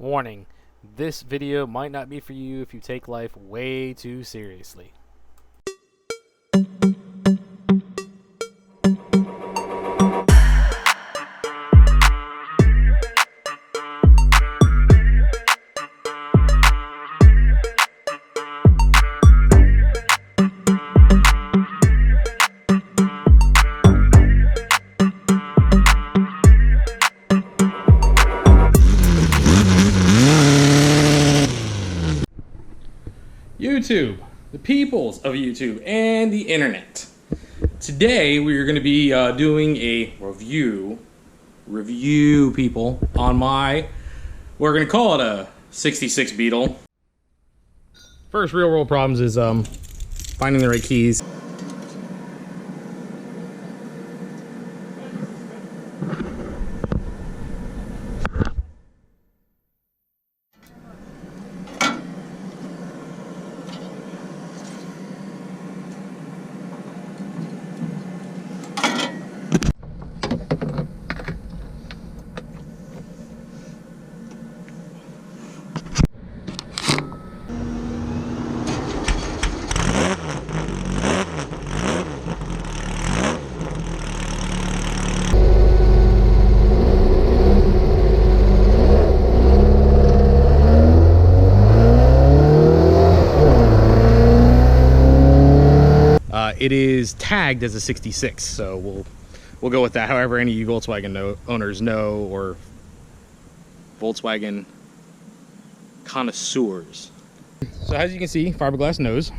Warning, this video might not be for you if you take life way too seriously. YouTube, the peoples of YouTube and the internet. Today we are going to be doing a review people on my, we're going to call it a 66 Beetle. First real world problems is finding the right keys. It is tagged as a 66, so we'll go with that. However, any of you Volkswagen owners know, or Volkswagen connoisseurs. So as you can see, fiberglass nose.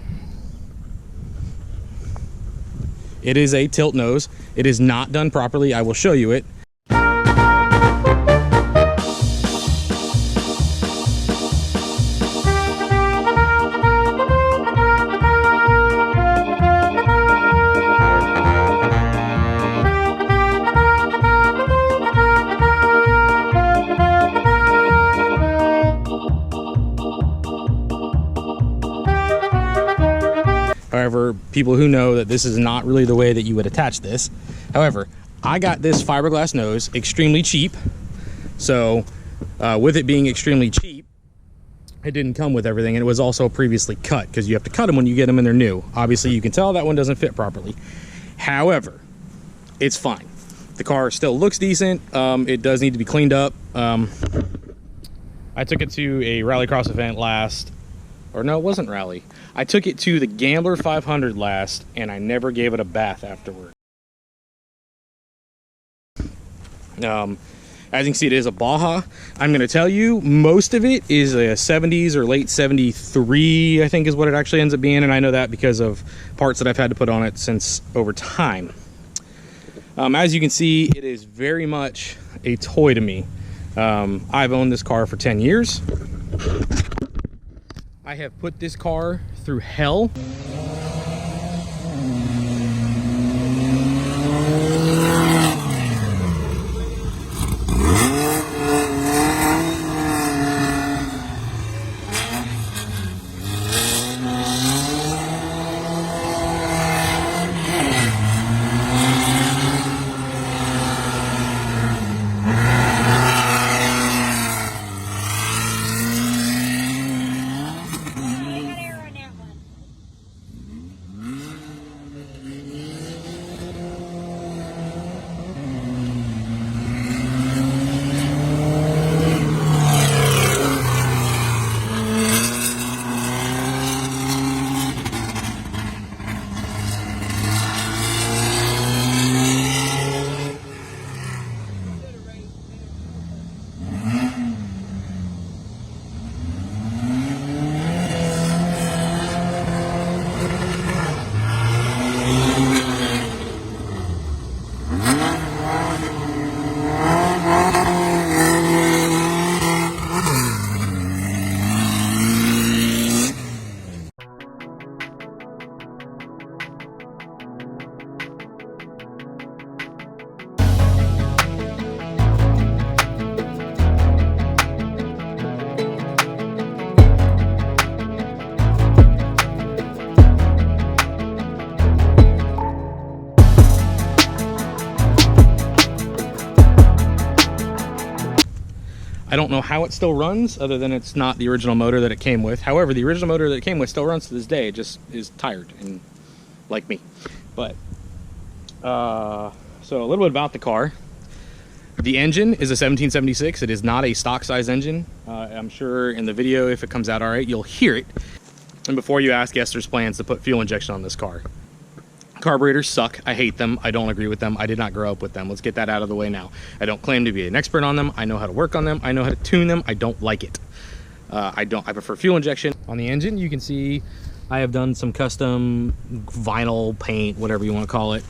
It is a tilt nose. It is not done properly. I will show you it. However, people who know that this is not really the way that you would attach this. However, I got this fiberglass nose extremely cheap. So with it being extremely cheap, it didn't come with everything, and it was also previously cut, because you have to cut them when you get them and they're new. Obviously, you can tell that one doesn't fit properly. However, it's fine. The car still looks decent. It does need to be cleaned up. I took it to a rallycross event last, or no, it wasn't rally. I took it to the Gambler 500 last, and I never gave it a bath afterward. As you can see, it is a Baja. I'm going to tell you, most of it is a 70s or late 73, I think is what it actually ends up being, and I know that because of parts that I've had to put on it since over time. As you can see, it is very much a toy to me. I've owned this car for 10 years. I have put this car through hell. how it still runs, other than it's not the original motor that it came with. However, the original motor that it came with still runs to this day. It just is tired, and like me. But so a little bit about the car. The engine is a 1776. It is not a stock size engine. I'm sure in the video, if it comes out all right, you'll hear it. And before you ask, yes, there's plans to put fuel injection on this car. Carburetors suck. I hate them. I don't agree with them. I did not grow up with them. Let's get that out of the way now. I don't claim to be an expert on them. I know how to work on them. I know how to tune them. I don't like it. I prefer fuel injection. On the engine, you can see I have done some custom vinyl paint, whatever you want to call it.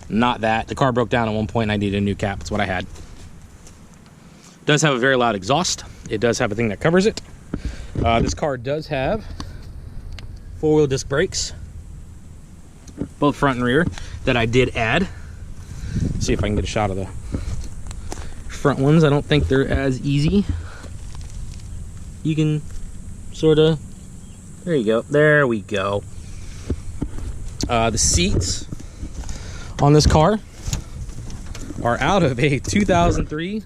Not that. The car broke down at one point and I needed a new cap. That's what I had. It does have a very loud exhaust. It does have a thing that covers it. This car does have four-wheel disc brakes, both front and rear, that I did add. Let's see if I can get a shot of the front ones. I don't think they're as easy. You can sort of, there you go. There we go. The seats on this car are out of a 2003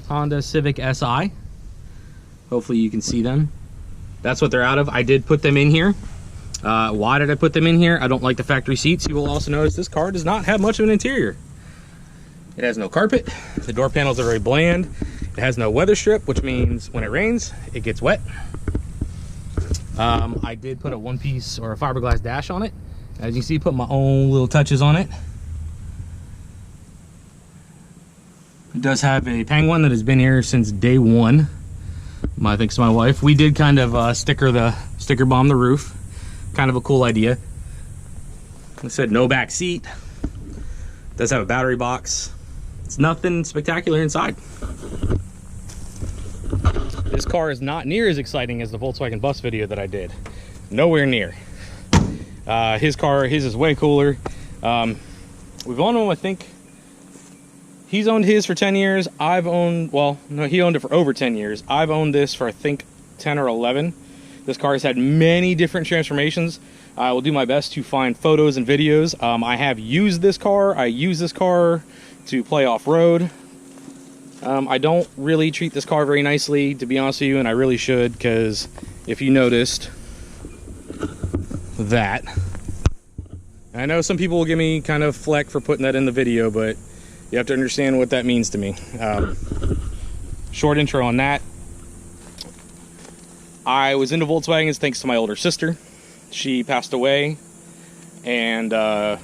Honda Civic Si. Hopefully you can see them. That's what they're out of. I did put them in here. Why did I put them in here? I don't like the factory seats. You will also notice this car does not have much of an interior. It has no carpet. The door panels are very bland. It has no weather strip, which means when it rains, it gets wet. I did put a one-piece or a fiberglass dash on it. As you see, put my own little touches on it. It does have a penguin that has been here since day one. Thanks to my wife. We did kind of sticker bomb the roof. Kind of a cool idea. Like I said, no back seat. Does have a battery box. It's nothing spectacular inside. This car is not near as exciting as the Volkswagen bus video that I did. Nowhere near. His is way cooler. We've owned him, I think. He's owned his for 10 years. I've owned, well, no, he owned it for over 10 years. I've owned this for, I think, 10 or 11. This car has had many different transformations. I will do my best to find photos and videos. I have used this car. I use this car to play off-road. I don't really treat this car very nicely, to be honest with you, and I really should, because if you noticed that, I know some people will give me kind of flack for putting that in the video, but you have to understand what that means to me. Short intro on that. I was into Volkswagens thanks to my older sister. She passed away, and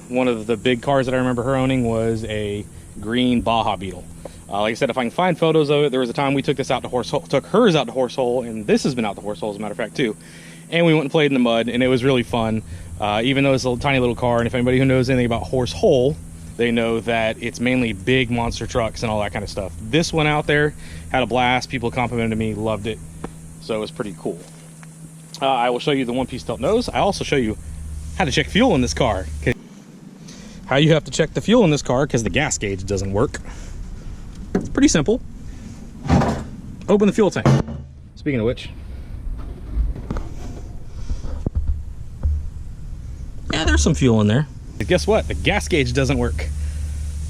one of the big cars that I remember her owning was a green Baja Beetle. Like I said, if I can find photos of it, there was a time we took this out to Horsehole, took hers out to Horsehole, and this has been out to Horsehole as a matter of fact too. And we went and played in the mud, and it was really fun. Even though it's a tiny little car, and if anybody who knows anything about Horsehole, they know that it's mainly big monster trucks and all that kind of stuff. This one out there had a blast. People complimented me, loved it. So it was pretty cool. I will show you the one-piece tilt nose. I also show you how to check fuel in this car. How you have to check the fuel in this car because the gas gauge doesn't work. It's pretty simple. Open the fuel tank. Speaking of which, yeah, there's some fuel in there. But guess what? The gas gauge doesn't work.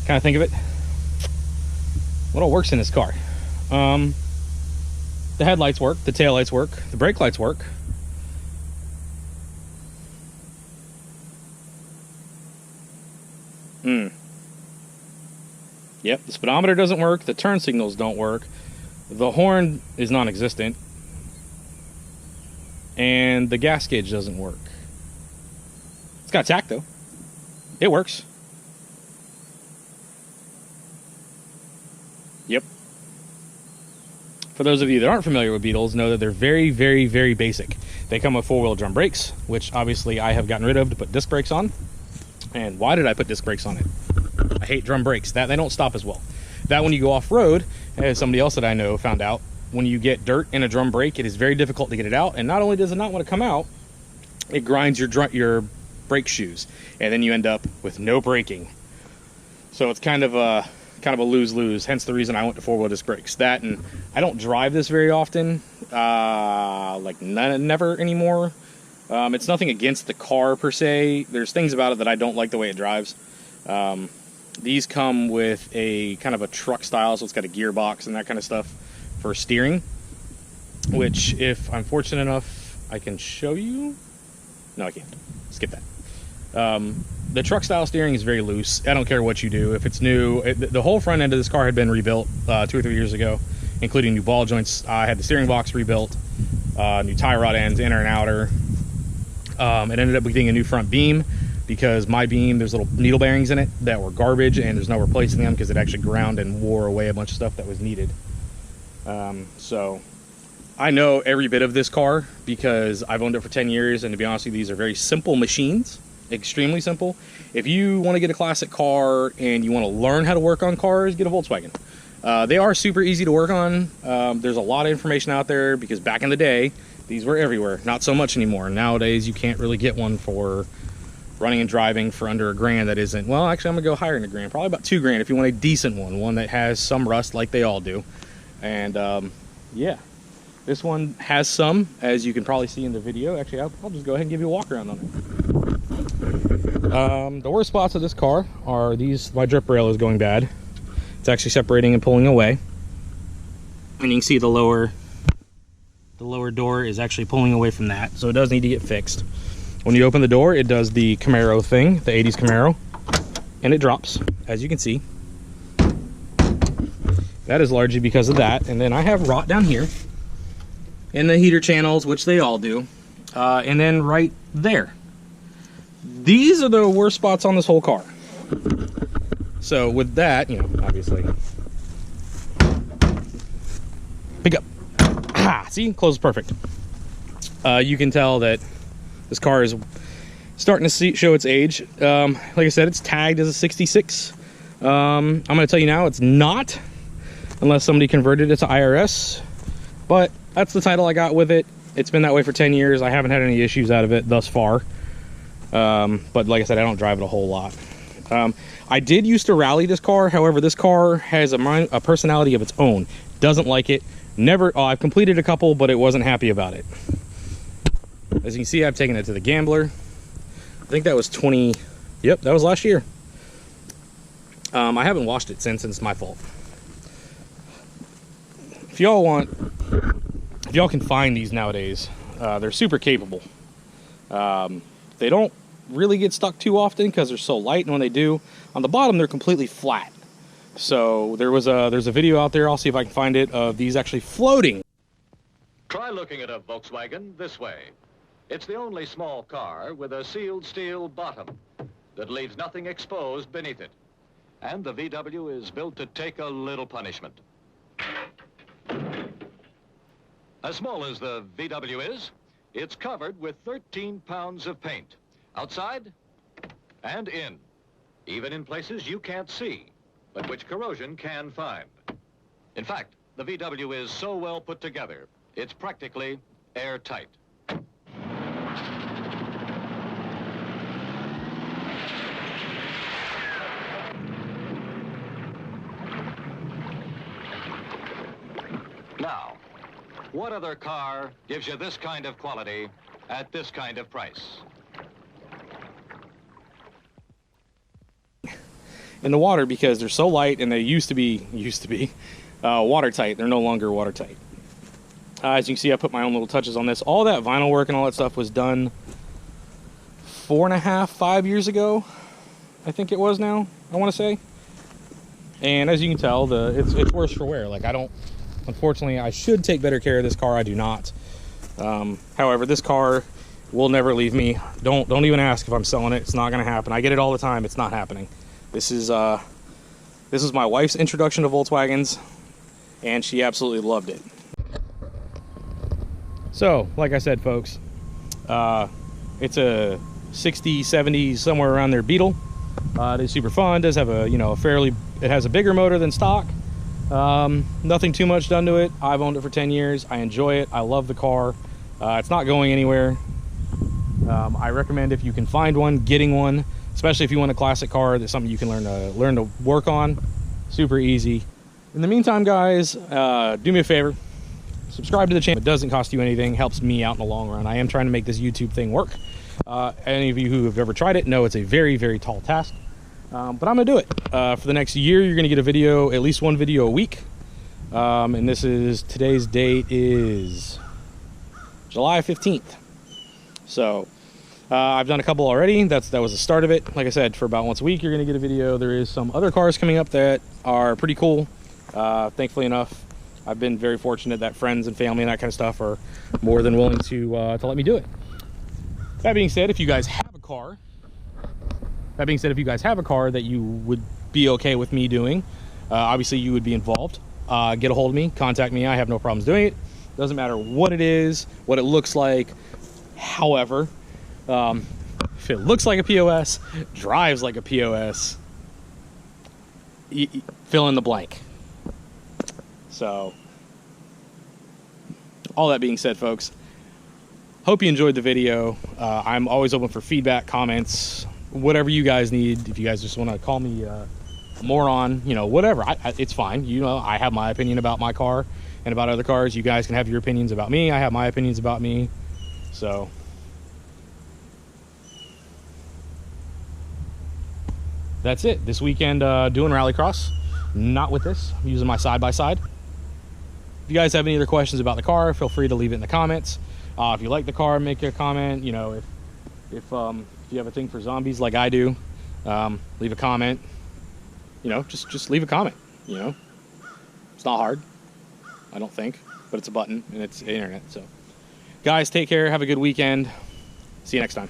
Kind of think of it. What all works in this car? The headlights work, the tail lights work, the brake lights work. Yep, the speedometer doesn't work, the turn signals don't work, the horn is non-existent, and the gas gauge doesn't work. It's got tach though. It works. Yep. For those of you that aren't familiar with Beetles, know that they're very, very, very basic. They come with four-wheel drum brakes, which obviously I have gotten rid of to put disc brakes on. And why did I put disc brakes on it? I hate drum brakes. They don't stop as well. That when you go off-road, as somebody else that I know found out, when you get dirt in a drum brake, it is very difficult to get it out. And not only does it not want to come out, it grinds your brake shoes, and then you end up with no braking. So it's kind of a lose-lose. Hence the reason I went to four-wheel disc brakes. That, and I don't drive this very often, like never anymore. It's nothing against the car per se. There's things about it that I don't like the way it drives. These come with a kind of a truck style, so it's got a gearbox and that kind of stuff. for steering, which if I'm fortunate enough, I can show you. No, I can't. Skip that. The truck style steering is very loose. I don't care what you do. If it's new, the whole front end of this car had been rebuilt 2 or 3 years ago, including new ball joints. I had the steering box rebuilt, new tie rod ends, inner and outer. It ended up getting a new front beam because my beam, there's little needle bearings in it that were garbage, and there's no replacing them because it actually ground and wore away a bunch of stuff that was needed. So I know every bit of this car because I've owned it for 10 years, and to be honest with you, these are very simple machines. Extremely simple. If you want to get a classic car and you want to learn how to work on cars, get a Volkswagen. They are super easy to work on. There's a lot of information out there because back in the day, these were everywhere. Not so much anymore. Nowadays, you can't really get one for running and driving for under $1,000 that isn't, well, actually, I'm going to go higher than $1,000. Probably about $2,000 if you want a decent one that has some rust like they all do. And yeah, this one has some, as you can probably see in the video. Actually, I'll just go ahead and give you a walk around on it. The worst spots of this car are these. My drip rail is going bad. It's actually separating and pulling away, and you can see the lower door is actually pulling away from that, so it does need to get fixed. When you open the door, it does the Camaro thing, the 80s Camaro, and it drops, as you can see. That is largely because of that. And then I have rot down here in the heater channels, which they all do, and then right there. These are the worst spots on this whole car. So with that, you know, obviously, pick up. Ah, see, closes perfect. You can tell that this car is starting to show its age. Like I said, it's tagged as a 66. I'm going to tell you now, it's not, unless somebody converted it to IRS. But that's the title I got with it. It's been that way for 10 years. I haven't had any issues out of it thus far. But like I said, I don't drive it a whole lot. I did used to rally this car. However, this car has a personality of its own. Doesn't like it. Never. Oh, I've completed a couple, but it wasn't happy about it. As you can see, I've taken it to the Gambler. I think that was 20. Yep, that was last year. I haven't washed it since, and it's my fault. If y'all can find these nowadays, they're super capable. They don't really get stuck too often because they're so light, and when they do, on the bottom they're completely flat. So there's a video out there, I'll see if I can find it, of these actually floating. Try looking at a Volkswagen this way. It's the only small car with a sealed steel bottom that leaves nothing exposed beneath it. And the VW is built to take a little punishment. As small as the VW is, it's covered with 13 pounds of paint, outside and in, even in places you can't see, but which corrosion can find. In fact, the VW is so well put together, it's practically airtight. Now, what other car gives you this kind of quality at this kind of price? In the water, because they're so light, and they used to be watertight. They're no longer watertight. As you can see, I put my own little touches on this. All that vinyl work and all that stuff was done 4.5, 5 years ago. I think it was now, I want to say. And as you can tell, it's worse for wear. Like, unfortunately, I should take better care of this car. I do not. However, this car will never leave me. Don't even ask if I'm selling it. It's not going to happen. I get it all the time. It's not happening. This is my wife's introduction to Volkswagens, and she absolutely loved it. So, like I said, folks, it's a 60, 70, somewhere around there Beetle. It is super fun. It does have it has a bigger motor than stock. Nothing too much done to it. I've owned it for 10 years. I enjoy it. I love the car. It's not going anywhere. I recommend, if you can find one, getting one, especially if you want a classic car. That's something you can learn to work on. Super easy. In the meantime, guys, do me a favor. Subscribe to the channel. It doesn't cost you anything. Helps me out in the long run. I am trying to make this YouTube thing work. Any of you who have ever tried it know it's a very, very tall task. But I'm going to do it. For the next year, you're going to get a video, at least one video a week. And today's date is July 15th. So I've done a couple already. That was the start of it. Like I said, for about once a week, you're going to get a video. There is some other cars coming up that are pretty cool. Thankfully enough, I've been very fortunate that friends and family and that kind of stuff are more than willing to let me do it. That being said, if you guys have a car, that you would be okay with me doing, obviously you would be involved. Get a hold of me, contact me. I have no problems doing it. Doesn't matter what it is, what it looks like. However, if it looks like a POS, drives like a POS, fill in the blank. So, all that being said, folks, hope you enjoyed the video. I'm always open for feedback, comments, whatever you guys need. If you guys just want to call me a moron, you know, whatever, it's fine. You know, I have my opinion about my car and about other cars. You guys can have your opinions about me. I have my opinions about me. So, that's it. This weekend, doing rallycross. Not with this. I'm using my side-by-side. If you guys have any other questions about the car, feel free to leave it in the comments. If you like the car, make a comment. You know, if you have a thing for zombies like I do, leave a comment. You know, just leave a comment. You know, it's not hard, I don't think, but it's a button and it's the internet. So, guys, take care. Have a good weekend. See you next time.